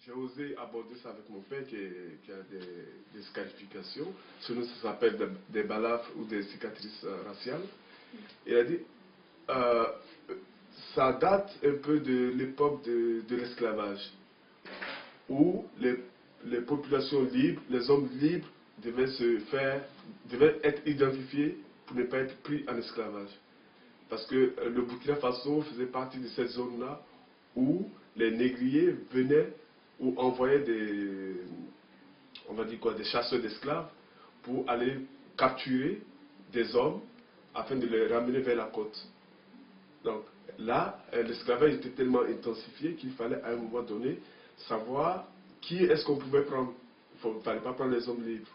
J'ai osé aborder ça avec mon père qui a des scarifications. Chez nous, ça s'appelle des balafres ou des cicatrices raciales. Il a dit, euh, ça date un peu de l'époque de l'esclavage, où les populations libres, les hommes libres devaient être identifiés pour ne pas être pris en esclavage. Parce que le Burkina Faso faisait partie de cette zone-là où les négriers venaient ou envoyaient on va dire quoi, des chasseurs d'esclaves pour aller capturer des hommes afin de les ramener vers la côte. Donc là, l'esclavage était tellement intensifié qu'il fallait à un moment donné savoir qui est-ce qu'on pouvait prendre. Il ne fallait pas prendre les hommes libres.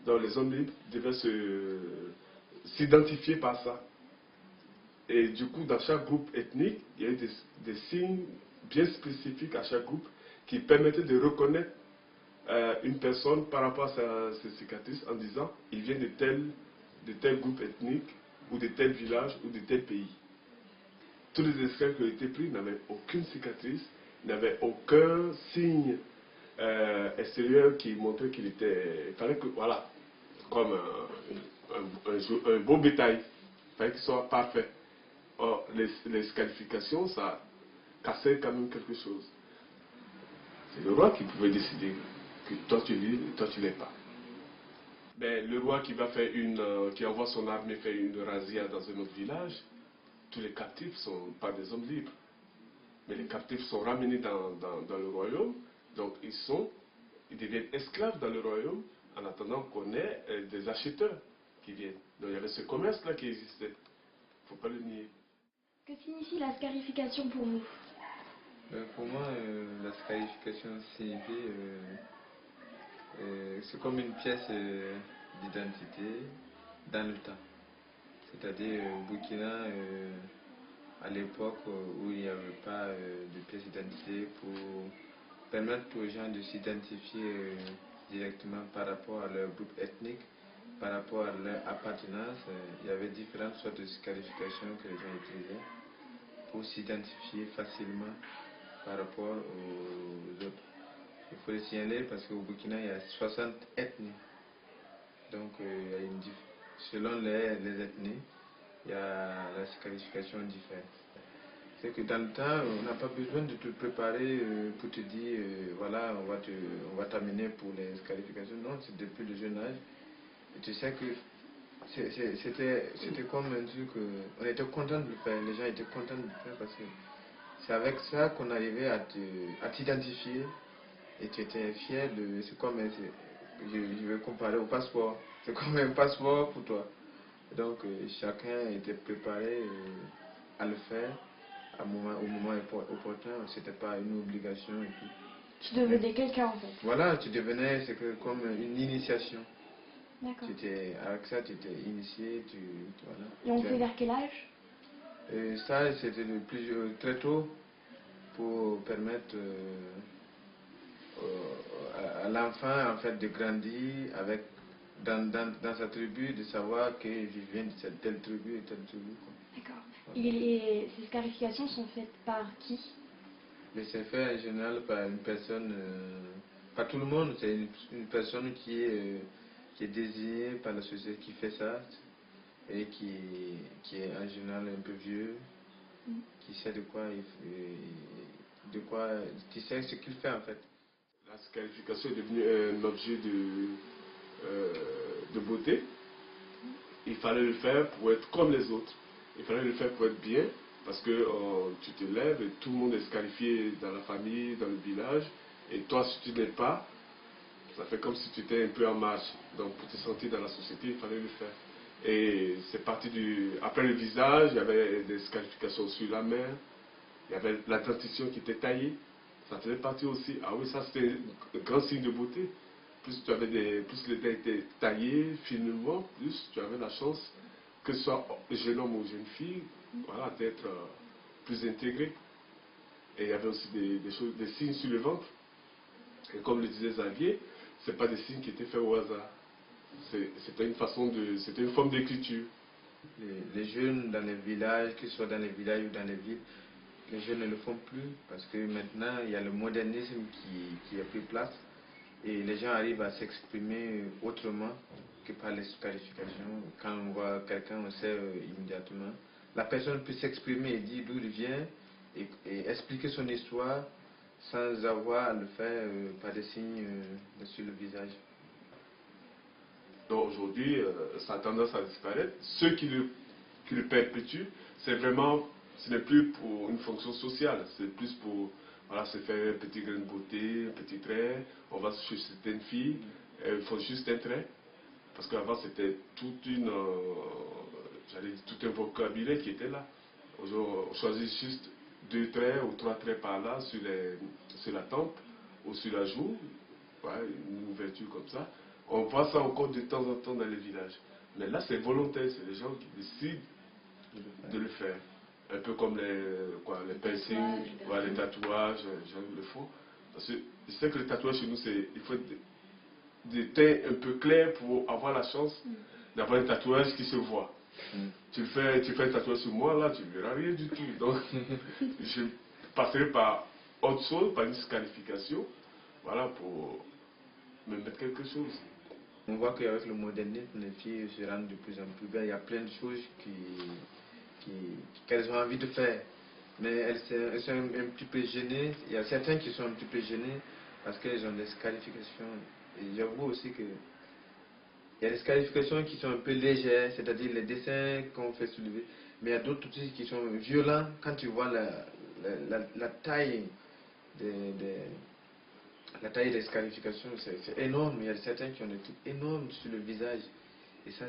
Donc les hommes libres devaient s'identifier par ça. Et du coup, dans chaque groupe ethnique, il y a eu des signes bien spécifiques à chaque groupe qui permettaient de reconnaître une personne par rapport à ses cicatrices en disant il vient de tel groupe ethnique ou de tel village ou de tel pays. Tous les esclaves qui ont été pris n'avaient aucune cicatrice, n'avaient aucun signe extérieur qui montrait qu'il était... Il fallait que, voilà, comme un beau bétail, il fallait qu'il soit parfait. Or, les qualifications, ça cassait quand même quelque chose. C'est le roi qui pouvait décider que toi tu l'es et toi tu l'es pas. Mais le roi qui qui envoie son armée faire une razzia dans un autre village, tous les captifs ne sont pas des hommes libres. Mais les captifs sont ramenés dans le royaume, donc ils deviennent esclaves dans le royaume en attendant qu'on ait des acheteurs qui viennent. Donc il y avait ce commerce-là qui existait. Il ne faut pas le nier. Que signifie la scarification pour vous? Pour moi, la scarification signifie, c'est comme une pièce d'identité dans le temps. C'est-à-dire au Burkina, à l'époque où il n'y avait pas de pièce d'identité pour permettre aux gens de s'identifier directement par rapport à leur groupe ethnique, par rapport à leur appartenance, il y avait différentes sortes de scarifications que les gens utilisaient pour s'identifier facilement par rapport aux autres. Il faut le signaler parce qu'au Burkina, il y a 60 ethnies. Donc, il y a selon les ethnies, il y a la scarification différente. C'est que dans le temps, on n'a pas besoin de te préparer pour te dire, voilà, on va t'amener pour les scarifications. Non, c'est depuis le jeune âge. Et tu sais que c'était comme un truc, on était content de le faire, les gens étaient contents de le faire parce que c'est avec ça qu'on arrivait à t'identifier et tu étais fier de... C'est comme, je vais comparer au passeport, c'est comme un passeport pour toi. Donc chacun était préparé à le faire au moment opportun, c'était pas une obligation et tout. Tu devenais quelqu'un en fait. Voilà, tu devenais, c'est comme une initiation. D'accord. Avec ça, tu étais initié, voilà. Et on fait vers quel âge? Ça, c'était très tôt pour permettre à l'enfant en fait de grandir avec dans sa tribu, de savoir que je viens de telle tribu et telle tribu. D'accord. Et ces scarifications sont faites par qui? Mais c'est fait en général par une personne, pas tout le monde, c'est une personne qui est désignée par la société qui fait ça et qui est en général un peu vieux, qui sait qui sait ce qu'il fait en fait. La scarification est devenue un objet de beauté. Il fallait le faire pour être comme les autres. Il fallait le faire pour être bien, parce que tu te lèves et tout le monde est scarifié dans la famille, dans le village. Et toi, si tu n'es pas, ça fait comme si tu étais un peu en marge. Donc pour te sentir dans la société, il fallait le faire. Et c'est parti après le visage, il y avait des scarifications sur la main, il y avait la dentition qui était taillée. Ça faisait partie aussi. Ah oui, ça c'était un grand signe de beauté. Plus les dents étaient taillés finement, plus tu avais la chance, que ce soit jeune homme ou jeune fille, voilà, d'être plus intégré. Et il y avait aussi des signes sur le ventre. Et comme le disait Xavier, ce pas des signes qui étaient faits au hasard. C'était une forme d'écriture. Les jeunes dans les villages, que ce soit dans les villages ou dans les villes, les jeunes ne le font plus parce que maintenant il y a le modernisme qui a pris place et les gens arrivent à s'exprimer autrement que par les qualifications. Quand on voit quelqu'un, on sait immédiatement. La personne peut s'exprimer et dire d'où il vient et expliquer son histoire sans avoir à le faire par des signes sur le visage. Donc aujourd'hui, ça a tendance à disparaître. Ceux qui le perpétuent, c'est vraiment, ce n'est plus pour une fonction sociale, c'est plus pour voilà, se faire un petit grain de beauté, un petit trait. On va chez certaines filles, elles font juste un trait. Parce qu'avant, c'était toute une, tout un vocabulaire qui était là. Aujourd'hui, on choisit juste 2 traits ou 3 traits par là sur la tempe ou sur la joue, ouais, une ouverture comme ça. On voit ça encore de temps en temps dans les villages. Mais là, c'est volontaire, c'est les gens qui décident de le faire. Un peu comme les piercings, les tatouages, les gens le font. Parce que je sais que les tatouages chez nous, il faut des teints un peu clairs pour avoir la chance d'avoir un tatouage qui se voit. Tu fais un tatouage sur moi, là, tu ne verras rien du tout. Donc, je passerai par autre chose, par une qualification, voilà, pour me mettre quelque chose. On voit qu'avec le modernisme, les filles se rendent de plus en plus belles. Il y a plein de choses qu'elles ont envie de faire. Mais elles sont un petit peu gênées. Il y a certains qui sont un petit peu gênés parce qu'elles ont des qualifications. Et j'avoue aussi que il y a des qualifications qui sont un peu légères, c'est-à-dire les dessins qu'on fait soulever. Mais il y a d'autres aussi qui sont violents quand tu vois la taille la taille des qualifications, c'est énorme. Il y a certains qui ont des trucs énormes sur le visage. Et ça,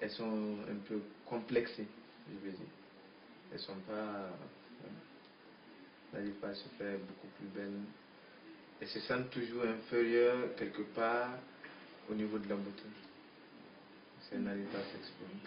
elles sont un peu complexées, je veux dire. Elles sont pas... n'arrivent pas à se faire beaucoup plus belles. Et se sentent toujours inférieures quelque part au niveau de la beauté. Elles n'arrivent pas à s'exprimer.